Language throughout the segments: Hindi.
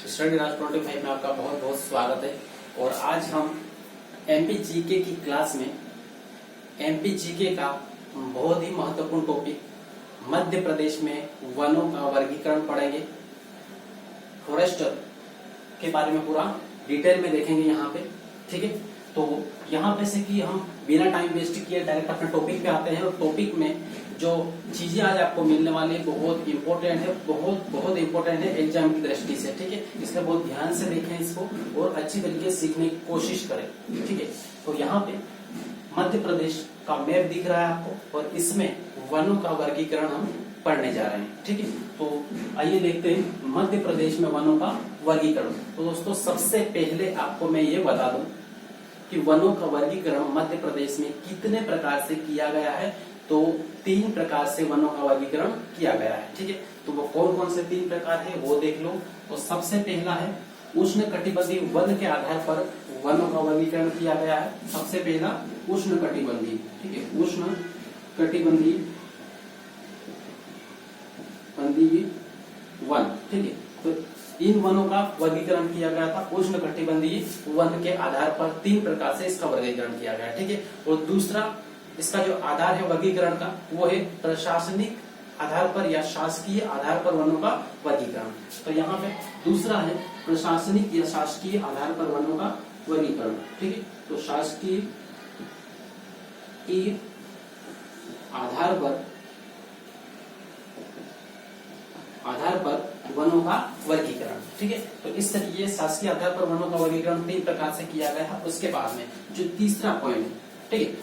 स्टडी राज 25 में आपका बहुत बहुत स्वागत है। और आज हम एमपी जीके की क्लास में एमपी जीके का बहुत ही महत्वपूर्ण टॉपिक मध्य प्रदेश में वनों का वर्गीकरण पढ़ेंगे। फॉरेस्ट के बारे में पूरा डिटेल में देखेंगे यहाँ पे, ठीक है। तो यहाँ पे से कि हम बिना टाइम वेस्ट किए डायरेक्ट अपने टॉपिक पे आते हैं। और टॉपिक में जो चीजें आज आपको मिलने वाली है बहुत इंपॉर्टेंट है, बहुत इंपॉर्टेंट है एग्जाम की दृष्टि से, ठीक है। इसलिए बहुत ध्यान से देखें इसको और अच्छी तरीके से सीखने की कोशिश करें, ठीक है। तो यहाँ पे मध्य प्रदेश का मैप दिख रहा है आपको और इसमें वनों का वर्गीकरण हम पढ़ने जा रहे हैं, ठीक है। तो आइए देखते हैं मध्य प्रदेश में वनों का वर्गीकरण। तो दोस्तों सबसे पहले आपको मैं ये बता दूं कि वनों का वर्गीकरण मध्य प्रदेश में कितने प्रकार से किया गया है। तो 3 प्रकार से वनों का वर्गीकरण किया गया है, ठीक है। तो वो कौन कौन से 3 प्रकार है वो देख लो। तो सबसे पहला है उष्णकटिबंधीय वन के आधार पर वनों का वर्गीकरण किया गया है। सबसे पहला उष्णकटिबंधीय, ठीक है, उष्णकटिबंधीय वन, ठीक है। तो इन वनों का वर्गीकरण किया गया था उष्णकटिबंधीय वन के आधार पर 3 प्रकार से इसका वर्गीकरण किया गया, ठीक है। और दूसरा इसका जो आधार है वर्गीकरण का वो है प्रशासनिक आधार पर या शासकीय आधार पर वनों का वर्गीकरण। तो यहाँ पे दूसरा है प्रशासनिक या शासकीय आधार पर वनों का वर्गीकरण, ठीक है। तो शासकीय आधार पर वनों का वर्गीकरण, ठीक है। तो इस तरीके शासकीय आधार पर वनों का वर्गीकरण 3 प्रकार से किया गया है। उसके बाद में जो तीसरा पॉइंट है, ठीक है,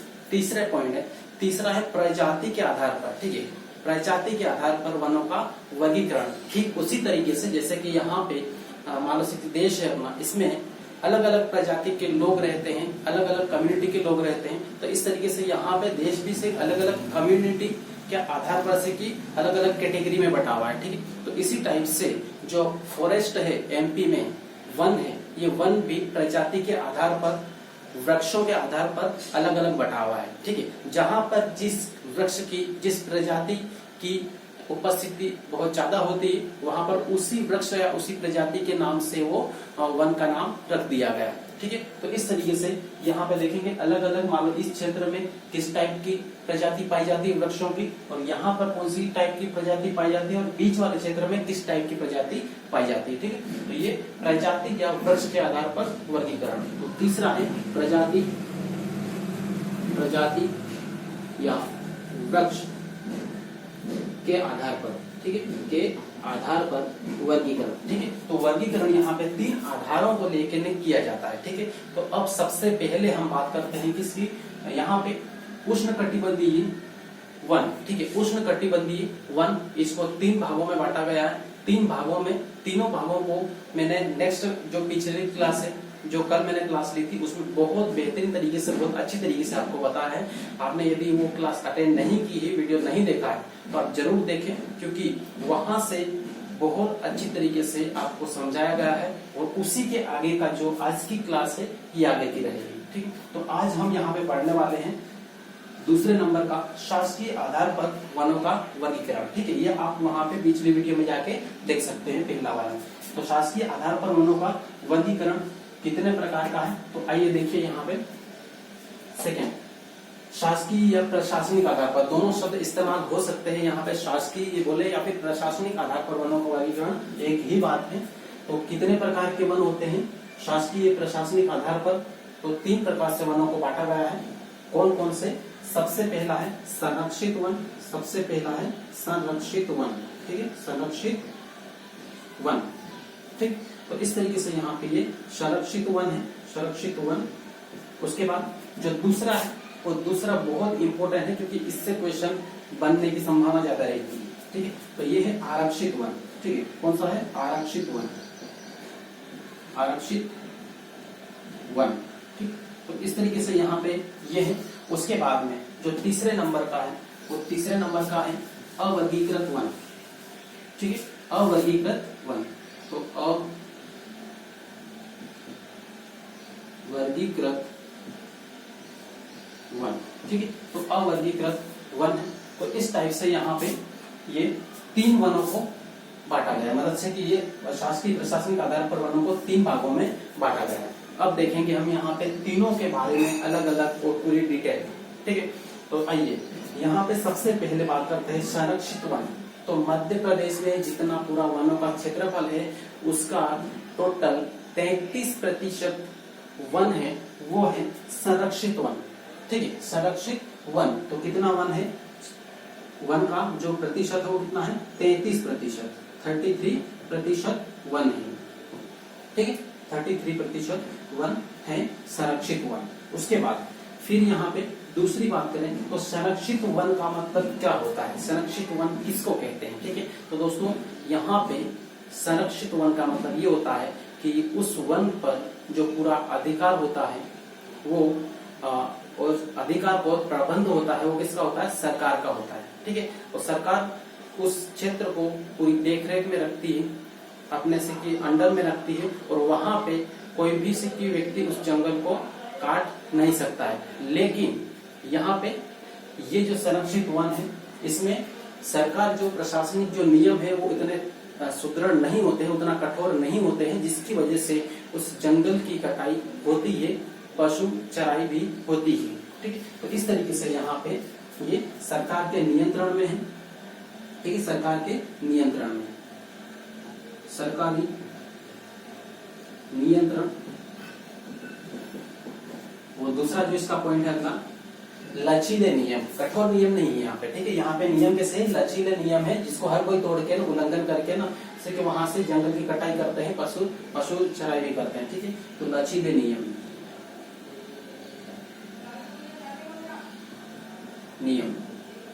तीसरा है प्रजाति के आधार पर, ठीक है। प्रजाति के आधार पर वनों का वर्गीकरण ठीक उसी तरीके से जैसे कि यहाँ पे मान लो देश है अपना, इसमें अलग अलग प्रजाति के लोग रहते हैं, अलग अलग कम्युनिटी के लोग रहते हैं। तो इस तरीके से यहाँ पे देश भी से अलग अलग कम्युनिटी के आधार पर से की अलग अलग कैटेगरी में बटा हुआ है, ठीक है। तो इसी टाइप से जो फॉरेस्ट है एमपी में वन है, ये वन भी प्रजाति के आधार पर वृक्षों के आधार पर अलग अलग बटा हुआ है, ठीक है। जहां पर जिस वृक्ष की जिस प्रजाति की उपस्थिति बहुत ज्यादा होती है वहां पर उसी वृक्ष या उसी प्रजाति के नाम से वो वन का नाम रख दिया गया, ठीक है। तो इस तरीके से यहाँ पे देखेंगे अलग अलग मान लो इस क्षेत्र में किस टाइप की प्रजाति पाई जाती है वृक्षों की, और यहाँ पर कौन सी टाइप की प्रजाति पाई जाती है, और बीच वाले क्षेत्र में किस टाइप की प्रजाति पाई जाती है, ठीक है। तो ये प्रजाति या वृक्ष के आधार पर वर्गीकरण। तो तीसरा है प्रजाति या वृक्ष के आधार पर, ठीक है, के आधार पर वर्गीकरण, ठीक है। तो वर्गीकरण यहाँ पे 3 आधारों को लेकर किया जाता है, ठीक है। तो अब सबसे पहले हम बात करते हैं किसकी, यहाँ पे उष्णकटिबंधीय वन, ठीक है। उष्णकटिबंधीय वन इसको 3 भागों में बांटा गया है। 3 भागों में तीनों भागों को मैंने नेक्स्ट जो पिछली क्लास है जो कल मैंने क्लास ली थी उसमें बहुत बेहतरीन तरीके से बहुत अच्छी तरीके से आपको बताया है। आपने यदि वो क्लास अटेंड नहीं की है, वीडियो नहीं देखा है तो आप जरूर देखें, क्योंकि वहां से बहुत अच्छी तरीके से आपको समझाया गया है और उसी के आगे का जो आज की क्लास है ये आगे की रहेगी, ठीक। तो आज हम यहाँ पे पढ़ने वाले हैं दूसरे नंबर का शासकीय आधार पर वनों का वर्गीकरण, ठीक है। ये आप वहां पे पिछली वीडियो में जाके देख सकते हैं पहला वाला। तो शासकीय आधार पर वनों का वर्गीकरण कितने प्रकार का है, तो आइए देखिए यहाँ पे। सेकेंड, शासकीय या प्रशासनिक आधार पर, दोनों शब्द इस्तेमाल हो सकते हैं यहाँ पे, शासकीय बोले या फिर प्रशासनिक आधार पर वनों का वर्गीकरण एक ही बात है। तो कितने प्रकार के वन होते हैं शासकीय प्रशासनिक आधार पर, तो 3 प्रकार से वनों को बांटा गया है। कौन कौन से, सबसे पहला है संरक्षित वन, सबसे पहला है संरक्षित वन, ठीक है, संरक्षित वन, ठीक। तो इस तरीके से यहाँ पे ये संरक्षित वन है, संरक्षित वन। उसके बाद जो दूसरा है वो दूसरा बहुत इंपॉर्टेंट है क्योंकि इससे क्वेश्चन बनने की संभावना ज्यादा रहेगी, ठीक है। तो ये है आरक्षित वन, ठीक है। कौन सा है, आरक्षित वन, आरक्षित वन, ठीक। तो इस तरीके से यहाँ पे ये है। उसके बाद में जो तीसरे नंबर का है वो तीसरे नंबर का है अवर्गीकृत वन, ठीक है, अवर्गीकृत वन। तो अवर्गीकृत वन, ठीक है। तो अवर्गीकृत वन है। तो इस टाइप से यहाँ पे ये 3 वनों को बांटा गया है, मतलब से कि ये शासकीय प्रशासनिक आधार पर वनों को 3 भागों में बांटा गया है। अब देखेंगे हम यहाँ पे तीनों के बारे में अलग अलग और पूरी डिटेल, ठीक है। तो आइए यहाँ पे सबसे पहले बात करते हैं संरक्षित वन। तो मध्य प्रदेश में जितना पूरा वनों का क्षेत्रफल है उसका टोटल 33% वन है वो है संरक्षित वन, ठीक है। संरक्षित वन तो कितना वन है, वन का जो प्रतिशत है वो कितना है 33%, 33% वन है, ठीक है। 33% वन है संरक्षित वन। उसके बाद फिर यहाँ पे दूसरी बात करें तो संरक्षित वन का मतलब क्या होता है, संरक्षित वन किसको कहते हैं, ठीक है। तो दोस्तों यहाँ पे संरक्षित वन का मतलब ये होता है कि उस वन पर जो पूरा अधिकार होता है वो और अधिकार और प्रबंध होता है वो किसका होता है, सरकार का होता है, ठीक है। और सरकार उस क्षेत्र को पूरी देखरेख में रखती है, अपने से की अंडर में रखती है, और वहां पे कोई भी सिक्की व्यक्ति उस जंगल को काट नहीं सकता है। लेकिन यहाँ पे ये जो संरक्षित वन है इसमें सरकार जो प्रशासनिक जो नियम है वो इतने सुदृढ़ नहीं होते हैं, उतना कठोर नहीं होते हैं, जिसकी वजह से उस जंगल की कटाई होती है, पशु चराई भी होती है, ठीक है। तो इस तरीके से यहाँ पे ये सरकार के नियंत्रण में है, ठीक है, सरकार के नियंत्रण में, सरकारी नियंत्रण। वो दूसरा जो इसका पॉइंट है अगला लचीले नियम, कठोर नियम नहीं है यहाँ पे, ठीक है। यहाँ पे नियम कैसे है, लचीले नियम है जिसको हर कोई तोड़ के उल्लंघन करके ना कि वहां से जंगल की कटाई करते हैं, पशु चराई भी करते हैं, ठीक है। तो लचीले नियम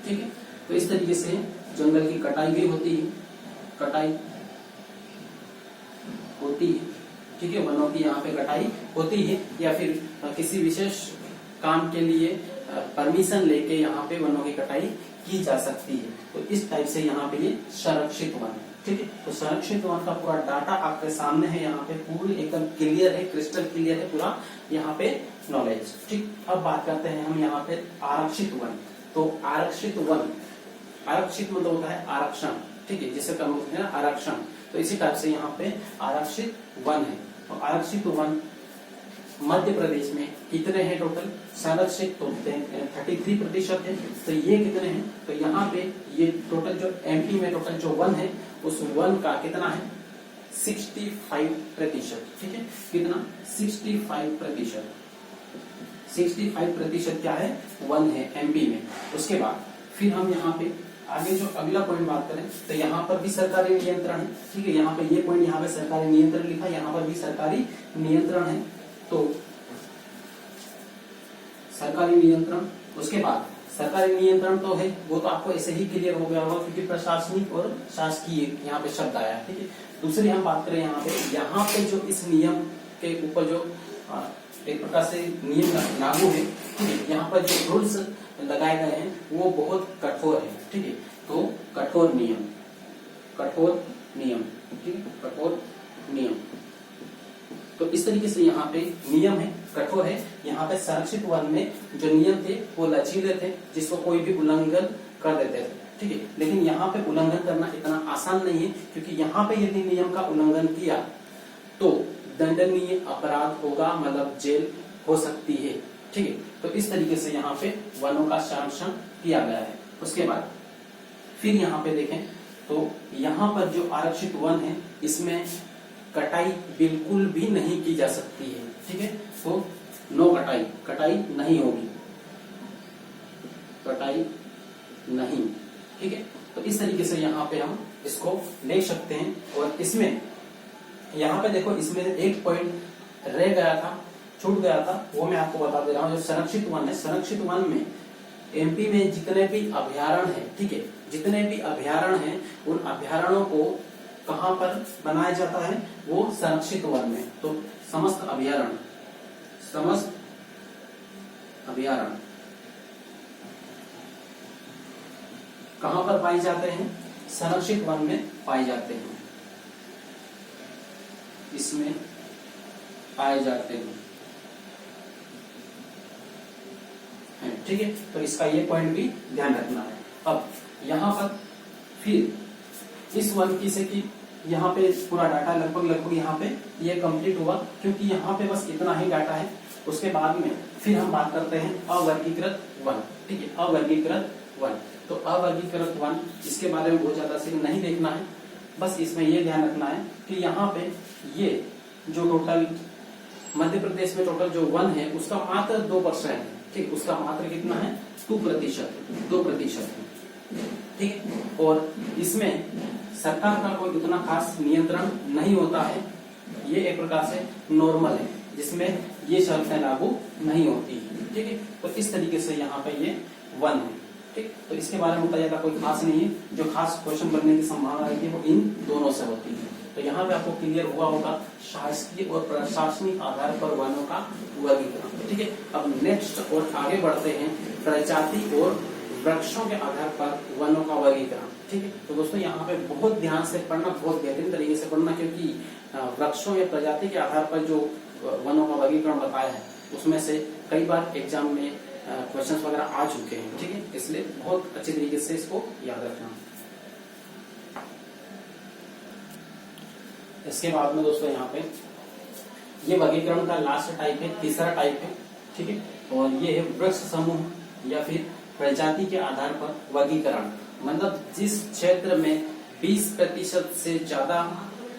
ठीक है। तो इस तरीके से जंगल की कटाई भी होती है, ठीक है। वनों की यहाँ पे कटाई होती है, या फिर किसी विशेष काम के लिए परमिशन लेके यहाँ पे वनों की कटाई की जा सकती है। तो इस टाइप से यहाँ पे ये संरक्षित वन, ठीक है। तो संरक्षित वन का पूरा डाटा आपके सामने है, यहाँ पे पूरी एकदम क्लियर है, क्रिस्टल क्लियर है पूरा यहाँ पे नॉलेज, ठीक। अब बात करते हैं हम यहाँ पे आरक्षित वन। तो आरक्षित वन, आरक्षित मतलब होता है आरक्षण, ठीक है, जिसे कम होते हैं आरक्षण। तो इसी टाइप से यहाँ पे आरक्षित वन है। तो आरक्षित वन मध्य प्रदेश में कितने हैं टोटल, संरक्षित तो 33% है। तो ये कितने हैं, तो यहाँ पे ये टोटल जो एमपी में टोटल जो वन है उस वन का कितना है 65%, ठीक है। कितना 65%, 65% क्या है वन है एमपी में। उसके बाद फिर हम यहाँ पे आगे जो अगला पॉइंट बात करें तो यहाँ पर भी सरकारी नियंत्रण है, ठीक है। यहाँ पे ये पॉइंट यहाँ पे सरकारी नियंत्रण लिखा, यहाँ पर भी सरकारी नियंत्रण है। तो सरकारी नियंत्रण, उसके बाद सरकारी नियंत्रण तो है वो तो आपको ऐसे ही क्लियर हो गया होगा क्योंकि प्रशासनिक और शासकीय यहाँ पे शब्द आया, ठीक है। दूसरी हम बात करें यहाँ पे जो इस नियम के ऊपर जो एक प्रकार से नियम लागू है, ठीक है। यहाँ पर जो रूल्स लगाए गए हैं वो बहुत कठोर है, ठीक है। तो कठोर नियम, ठीक है, कठोर नियम। तो इस तरीके से यहाँ पे नियम है, कठोर है। यहाँ पे संरक्षित वन में जो नियम थे वो लचीले थे, जिसको कोई भी उल्लंघन कर देते थे, ठीक है। लेकिन यहाँ पे उल्लंघन करना इतना आसान नहीं है, क्योंकि यहाँ पे यदि नियम का उल्लंघन किया तो दंडनीय अपराध होगा, मतलब जेल हो सकती है, ठीक है। तो इस तरीके से यहाँ पे वनों का संरक्षण किया गया है। उसके बाद फिर यहाँ पे देखें तो यहाँ पर जो आरक्षित वन है इसमें कटाई बिल्कुल भी नहीं की जा सकती है, ठीक है। तो नो कटाई, कटाई नहीं होगी, कटाई नहीं, ठीक है। तो इस तरीके से यहाँ पे हम इसको ले सकते हैं। और इसमें यहाँ पे देखो इसमें एक पॉइंट रह गया था, छूट गया था, वो मैं आपको बता दे रहा हूँ। जो संरक्षित वन है, संरक्षित वन में एमपी में जितने भी अभ्यारण्य है, ठीक है, जितने भी अभ्यारण्य हैं उन अभ्यारण्यों को कहाँ पर बनाया जाता है, वो संरक्षित वन में। तो समस्त अभ्यारण्य कहाँ पर पाए जाते हैं, संरक्षित वन में पाए जाते हैं, इसमें पाए जाते हैं, ठीक है। तो इसका ये पॉइंट भी ध्यान रखना है। अब यहाँ पर फिर इस वर्ग से कि यहाँ पे पूरा डाटा लगभग यहाँ पे ये कंप्लीट हुआ, क्योंकि यहाँ पे बस इतना ही डाटा है। उसके बाद में फिर हम बात करते हैं अवर्गीकृत वन। ठीक है, अवर्गीकृत वन। तो अवर्गीकृत वन, इसके बारे में बहुत ज्यादा सिर्फ नहीं देखना है, बस इसमें ये ध्यान रखना है कि यहाँ पे ये जो टोटल मध्य प्रदेश में टोटल जो वन है उसका मात्र 2% है। ठीक, उसका मात्र कितना है? 2%। ठीक, और इसमें सरकार का कोई उतना खास नियंत्रण नहीं होता है। ये एक प्रकार से नॉर्मल है, जिसमें ये शर्तें लागू नहीं होती है। ठीक है, तो इस तरीके से यहाँ पे ये वन है। ठीक, तो इसके बारे में बताया जाता कोई खास नहीं है। जो खास क्वेश्चन बनने की संभावना है वो इन दोनों से होती है। तो यहाँ पे आपको क्लियर हुआ होगा शासकीय और प्रशासनिक आधार पर वनों का वर्गीकरण। ठीक है, अब नेक्स्ट और आगे बढ़ते हैं प्रजाति और वृक्षों के आधार पर वनों का वर्गीकरण। ठीक है, तो दोस्तों यहाँ पे बहुत ध्यान से पढ़ना, बहुत बेहतरीन तरीके से पढ़ना, क्योंकि वृक्षों या प्रजाति के आधार पर जो वनों का वर्गीकरण बताया है उसमें से कई बार एग्जाम में क्वेश्चंस वगैरह आ चुके हैं। ठीक है, इसलिए बहुत अच्छे तरीके से इसको याद रखना। इसके बाद में दोस्तों यहाँ पे ये वर्गीकरण का लास्ट टाइप है, तीसरा टाइप है। ठीक है, और ये है वृक्ष समूह या फिर प्रजाति के आधार पर वर्गीकरण। मतलब जिस क्षेत्र में 20% से ज्यादा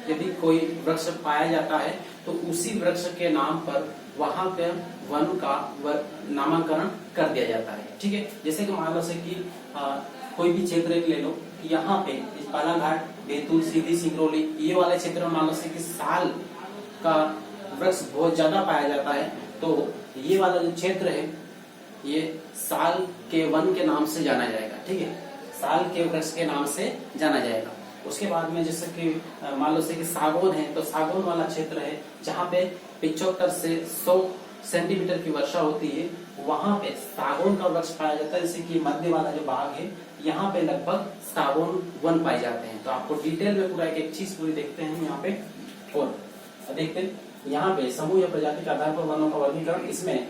यदि कोई वृक्ष पाया जाता है तो उसी वृक्ष के नाम पर वहां पे वन का नामांकन कर दिया जाता है। ठीक है, जैसे कि मान लो से कि कोई भी क्षेत्र ले लो, यहाँ पे बालाघाट, बैतूल, सीधी, सिंगरौली, ये वाले क्षेत्र में मान लो से कि साल का वृक्ष बहुत ज्यादा पाया जाता है, तो ये वाला जो क्षेत्र है ये साल के वन के नाम से जाना जाएगा। ठीक है, साल के वृक्ष के नाम से जाना जाएगा। उसके बाद में जैसे कि मान लो से कि सागौन है, तो सागौन वाला क्षेत्र है जहाँ पे 75 से 100 सेंटीमीटर की वर्षा होती है, वहां पे सागौन का वृक्ष पाया जाता है। जैसे कि मध्य वाला जो भाग है यहाँ पे लगभग सागौन वन पाए जाते हैं। तो आपको डिटेल में पूरा एक चीज पूरी देखते हैं यहाँ पे। और देखते हैं यहाँ पे समूह या प्रजाति के आधार पर वनों का वर्गीकरण, इसमें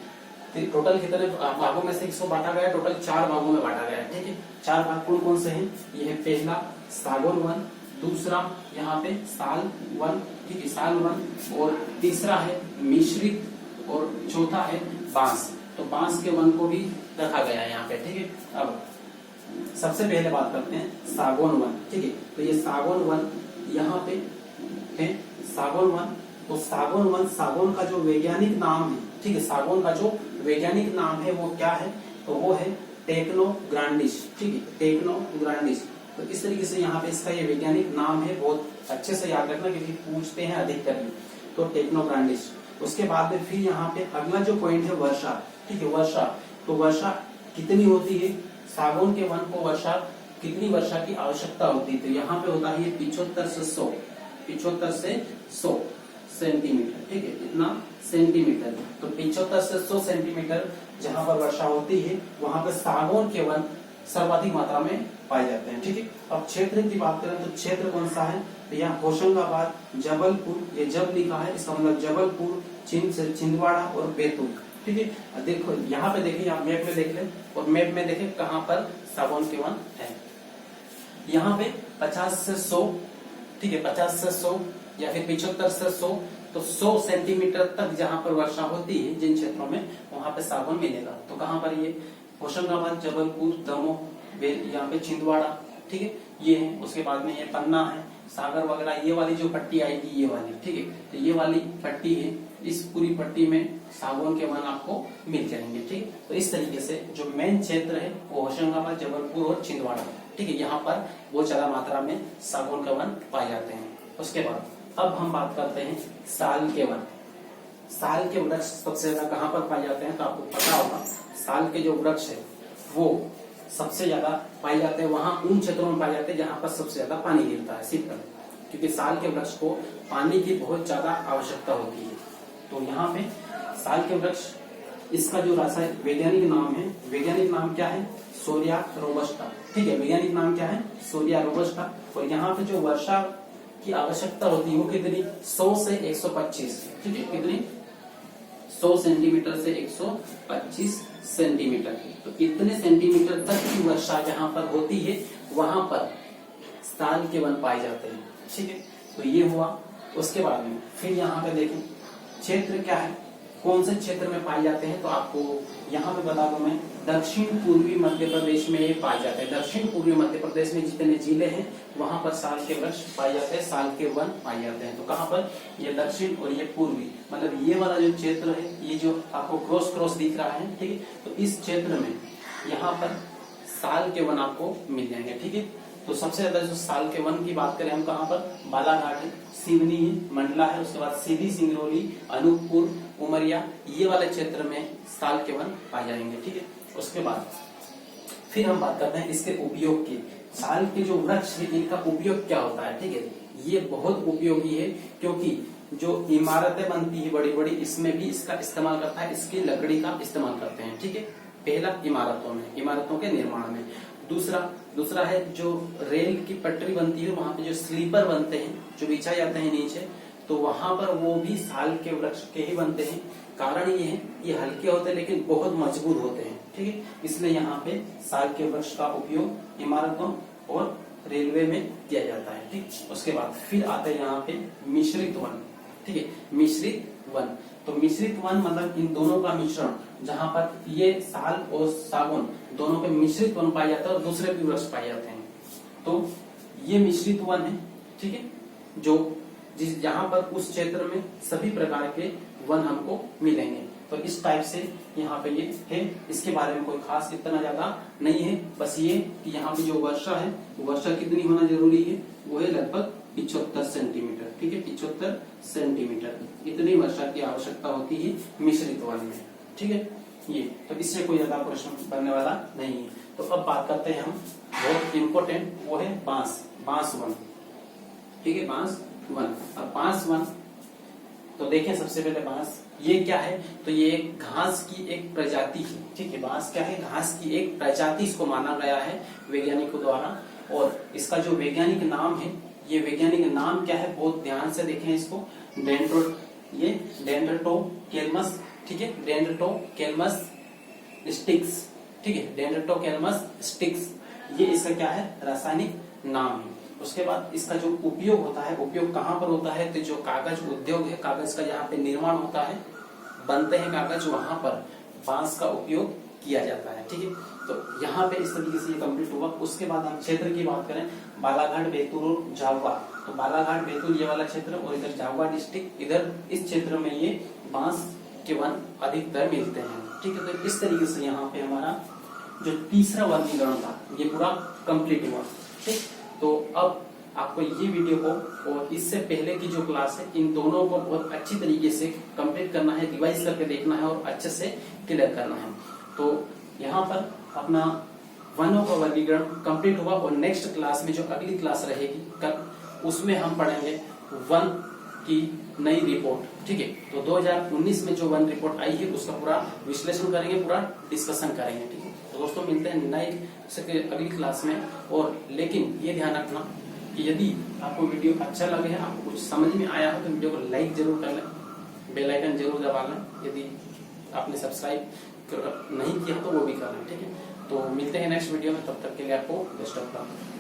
टोटल कितने भागों में से इसको बांटा गया? टोटल 4 भागों में बांटा गया है। ठीक है, 4 भाग कौन कौन से हैं? ये है पहला सागौन वन, दूसरा यहाँ पे साल वन, ठीक है, साल वन, और तीसरा है मिश्रित, और चौथा है बांस। तो बांस के वन को भी रखा गया है यहाँ पे। ठीक है, अब सबसे पहले बात करते हैं सागौन वन। ठीक है, तो ये सागौन वन यहाँ पे है, सागौन वन। तो सागौन वन, सागौन का जो वैज्ञानिक नाम है, ठीक है, सागौन का जो वैज्ञानिक नाम है वो क्या है? तो वो है टेक्नो ग्रांडिस। ठीक है, टेक्नो ग्रांडिस। तो इस तरीके से यहाँ पे इसका ये वैज्ञानिक नाम है, बहुत अच्छे से याद रखना क्योंकि पूछते हैं अधिकतर ही। तो टेक्नो ग्रांडिस। उसके बाद में फिर यहाँ पे अगला जो पॉइंट है वर्षा। ठीक है, वर्षा। तो वर्षा कितनी होती है? सागौन के वन को वर्षा, कितनी वर्षा की आवश्यकता होती है? तो यहाँ पे होता है 75 से 100, 75 से 100 सेंटीमीटर। ठीक है, इतना सेंटीमीटर। तो 75 से 100 सेंटीमीटर जहां पर वर्षा होती है वहां पर सागौन के वन सर्वाधिक मात्रा में पाए जाते हैं। ठीक है, अब क्षेत्र की बात करें तो क्षेत्र कौन सा है? तो यहाँ होशंगाबाद, जबलपुर, ये जब लिखा है इसका मतलब जबलपुर, छिंदवाड़ा और बैतूल। ठीक है, देखो यहाँ पे देखिए, आप मैप में देख लें और मैप में देखें कहाँ पर सागौन के वन है। यहाँ पे 50 से 100, ठीक है, 50 से 100 या फिर 75 से 100, तो 100 सेंटीमीटर तक जहां पर वर्षा होती है जिन क्षेत्रों में, वहां पे सागौन मिलेगा। तो कहाँ पर? ये होशंगाबाद, जबलपुर, दमोह, यहाँ पे छिंदवाड़ा। ठीक है, ये है। उसके बाद में ये पन्ना है, सागर वगैरह, ये वाली जो पट्टी आएगी ये वाली। ठीक है, तो ये वाली पट्टी है, इस पूरी पट्टी में सागौन के वन आपको मिल जाएंगे। ठीक, तो इस तरीके से जो मेन क्षेत्र है वो होशंगाबाद, जबलपुर और छिंदवाड़ा। ठीक है, यहाँ पर बहुत ज्यादा मात्रा में सागौन के वन पाए जाते हैं। उसके बाद अब हम बात करते हैं साल के वन। साल के वृक्ष सबसे ज्यादा कहाँ पर पाए जाते हैं? तो आपको पता होगा साल के जो वृक्ष है वो सबसे ज्यादा पाए जाते हैं वहां उन क्षेत्रों में पाए जाते हैं जहां पर सबसे ज्यादा पानी गिरता है शीतल, क्योंकि साल के वृक्ष को पानी की बहुत ज्यादा आवश्यकता होती है। तो यहाँ पे साल के वृक्ष, इसका जो रासायनिक वैज्ञानिक नाम है, वैज्ञानिक नाम क्या है? सोरिया रोबस्टा। ठीक है, वैज्ञानिक नाम क्या है? सोरिया रोबस्टा। और यहाँ पे जो वर्षा की आवश्यकता होती है वो कितनी? 100 से 125। ठीक है, कितनी? 100 सेंटीमीटर से 125 सेंटीमीटर। तो इतने सेंटीमीटर तक की वर्षा जहां पर होती है वहां पर साल के वन पाए जाते हैं। ठीक है, तो ये हुआ। उसके बाद में फिर यहाँ पे देखें क्षेत्र क्या है, कौन से क्षेत्र में पाए जाते हैं, तो आपको यहाँ पे बता दूं मैं, दक्षिण पूर्वी मध्य प्रदेश में ये पाए जाते हैं। दक्षिण पूर्वी मध्य प्रदेश में जितने जिले हैं वहां पर साल के वृक्ष पाए जाते हैं, साल के वन पाए जाते हैं। तो कहाँ पर, ये दक्षिण और ये पूर्वी, मतलब ये वाला जो क्षेत्र है, ये जो आपको क्रॉस दिख रहा है, ठीक है, तो इस क्षेत्र में यहाँ पर साल के वन आपको मिल जाएंगे। ठीक है, तो सबसे ज्यादा जो साल के वन की बात करें हम, कहाँ पर, बालाघाट है, सिवनी है, मंडला है, उसके बाद सीधी, सिंगरौली, अनूपपुर, उमरिया, ये वाले क्षेत्र में साल के वन पाए जाएंगे। ठीक है, उसके बाद फिर हम बात करते हैं इसके उपयोग की। साल के जो वृक्ष है इनका उपयोग क्या होता है। ठीक है, ये बहुत उपयोगी है, क्योंकि जो इमारतें बनती है बड़ी बड़ी, इसमें भी इसका इस्तेमाल करता है, इसकी लकड़ी का इस्तेमाल करते हैं। ठीक है, पहला इमारतों में, इमारतों के निर्माण में। दूसरा है जो रेल की पटरी बनती है, वहां पे जो स्लीपर बनते हैं, जो बिछाए जाते हैं नीचे, तो वहां पर वो भी साल के वृक्ष के ही बनते हैं। कारण ये है, ये हल्के होते हैं लेकिन बहुत मजबूत होते हैं। ठीक है, इसलिए यहाँ पे साल के वृक्ष का उपयोग इमारतों और रेलवे में किया जाता है। ठीक, उसके बाद फिर आता है यहाँ पे मिश्रित वन। ठीक है, मिश्रित वन, तो मिश्रित वन मतलब इन दोनों का मिश्रण, जहां पर ये साल और सागौन दोनों के मिश्रित वन पाए जाते हैं और दूसरे भी वृक्ष पाए जाते हैं। तो ये मिश्रित वन है। ठीक है, जो जहां पर उस क्षेत्र में सभी प्रकार के वन हमको मिलेंगे। तो इस टाइप से यहाँ पे ये है। इसके बारे में कोई खास इतना ज्यादा नहीं है, बस ये कि यहाँ पे जो वर्षा है, वर्षा कितनी होना जरूरी है, वो है लगभग 75 सेंटीमीटर। ठीक है, 75 सेंटीमीटर इतनी वर्षा की आवश्यकता होती है मिश्रित वन में। ठीक है, ये तो इससे कोई ज्यादा प्रश्न बनने वाला नहीं है। तो अब बात करते हैं हम, बहुत इम्पोर्टेंट, वो है बांस वन। ठीक है, बांस वन। अब बांस वन तो देखें, सबसे पहले बांस ये क्या है, तो ये एक घास की एक प्रजाति है। ठीक है, बांस क्या है, घास की एक प्रजाति इसको माना गया है वैज्ञानिकों द्वारा। और इसका जो वैज्ञानिक नाम है, ये वैज्ञानिक नाम क्या है, बहुत ध्यान से देखें इसको, डेंड्रोटोकेलमस। ठीक है, डेंड्रोटोकेलमस स्टिक्स। ठीक है, डेंड्रोटोकेलमस स्टिक्स, ये इसका क्या है, रासायनिक नाम है। उसके बाद इसका जो उपयोग होता है, उपयोग कहाँ पर होता है, तो जो कागज उद्योग है, कागज का यहाँ पे निर्माण होता है, बनते हैं कागज, वहां पर बांस का उपयोग किया जाता है। ठीक है, तो यहाँ पे इस तरीके से ये कंप्लीट हुआ। उसके बाद हम क्षेत्र की बात करें, बालाघाट, बैतूल और झाबुआ, तो बालाघाट, बैतूल ये वाला क्षेत्र, और इधर झाबुआ डिस्ट्रिक्ट, इधर इस क्षेत्र में ये बांस के वन अधिकतर मिलते हैं। ठीक है, तो इस तरीके से यहाँ पे हमारा जो तीसरा वर्गीकरण था ये पूरा कंप्लीट हुआ। ठीक, तो अब आपको ये वीडियो को और इससे पहले की जो क्लास है, इन दोनों को बहुत अच्छी तरीके से कंप्लीट करना है, रिवाइज करके देखना है और अच्छे से क्लियर करना है। तो यहाँ पर अपना वनों का वर्गीकरण कंप्लीट हुआ, और नेक्स्ट क्लास में जो अगली क्लास रहेगी कल, उसमें हम पढ़ेंगे वन की नई रिपोर्ट। ठीक है, तो 2019 में जो वन रिपोर्ट आई है उसका पूरा विश्लेषण करेंगे, पूरा डिस्कशन करेंगे। ठीक है, तो दोस्तों मिलते हैं नई अगली क्लास में। और लेकिन ये ध्यान रखना कि यदि आपको वीडियो अच्छा लगे है, आपको कुछ समझ में आया हो, तो वीडियो को लाइक जरूर कर लें, बेल आइकन जरूर दबा लें। यदि आपने सब्सक्राइब नहीं किया तो वो भी कर लें। ठीक है, तो मिलते हैं नेक्स्ट वीडियो में, तब तक के लिए आपको बेस्ट ऑफ लक।